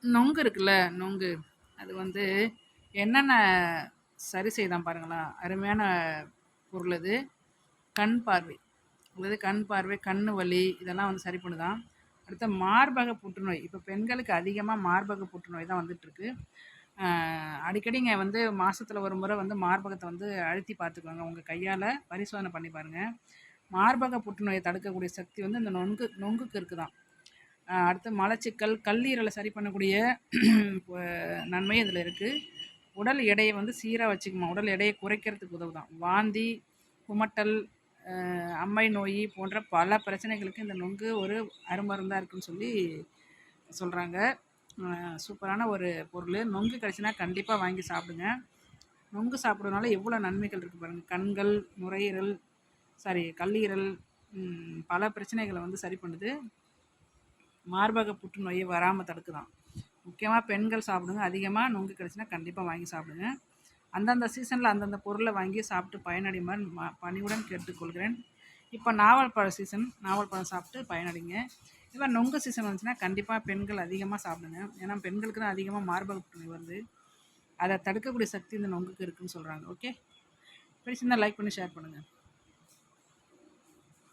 நொங்கு இருக்குல்ல, நொங்கு. அது வந்து என்னென்ன சரி செய்யுதாம் பாருங்களேன். அருமையான பொருள் அது. கண் பார்வை. அதாவது கண் பார்வை, கண்ணு வலி இதெல்லாம் வந்து சரி பண்ணுதாம். அடுத்து மார்பக புற்றுநோய். இப்போ பெண்களுக்கு அதிகமா மார்பக புற்றுநோய் தான் வந்துட்டுருக்கு. அடிக்கடிங்க வந்து மாசத்துல ஒரு முறை வந்து மார்பகத்த வந்து அழுத்தி பார்த்துக்கோங்க. உங்க கையால பரிசோதனை பண்ணி பாருங்க. மார்பக புற்றுநோய தடுக்கக்கூடிய சக்தி வந்து இந்த நொங்குக்கு இருக்குதாம். அடுத்து மலச்சிக்கல், கல்லீரல சரி பண்ணக்கூடிய நன்மை இதில இருக்கு. உடல் எடையை வந்து சீரா வச்சுக்குமா. உடல் எடையை குறைக்கிறதுக்கு உதவுதாம். வாந்தி, குமட்டல், அம்மை நோய் போன்ற பல பிரச்சனைகளுக்கு இந்த நொங்கு ஒரு அருமருந்தா இருக்குன்னு சொல்லி சொல்றாங்க. சூப்பரான ஒரு பொருள். நொங்கு கிடைச்சுன்னா கண்டிப்பா வாங்கி சாப்பிடுங்க. நொங்கு சாப்பிடுறதுனால எவ்வளோ நன்மைகள் இருக்கு பாருங்க. கண்கள், நுரையீரல், கல்லீரல், பல பிரச்சனைகள வந்து சரி பண்ணுது. மார்பக புற்றுநோயை வராம தடுக்குதாம். முக்கியமா பெண்கள் சாப்பிடுங்க. அதிகமா நொங்கு கிடைச்சுன்னா கண்டிப்பா வாங்கி சாப்பிடுங்க. அந்தந்த சீசன்ல அந்தந்த பொருள வாங்கி சாப்பிட்டு பயனடையுமாறு பணிவுடன் கேட்டுக்கொள்கிறேன். இப்ப நாவல் பழ சீசன். நாவல் பழம் சாப்பிட்டு பயனடைங்க. இதே நொங்கு சீசன் வந்துச்சுன்னா கண்டிப்பா பெண்கள் அதிகமா சாப்பிடுங்க. ஏன்னா பெண்களுக்கு தான் அதிகமா மார்பக புற்றுநோய் வருது. அத தடுக்கக்கூடிய சக்தி இந்த நொங்குக்கு இருக்குன்னு சொல்றாங்க. ஓகே. பிடிச்சிருந்தா லைக் பண்ணி ஷேர் பண்ணுங்க.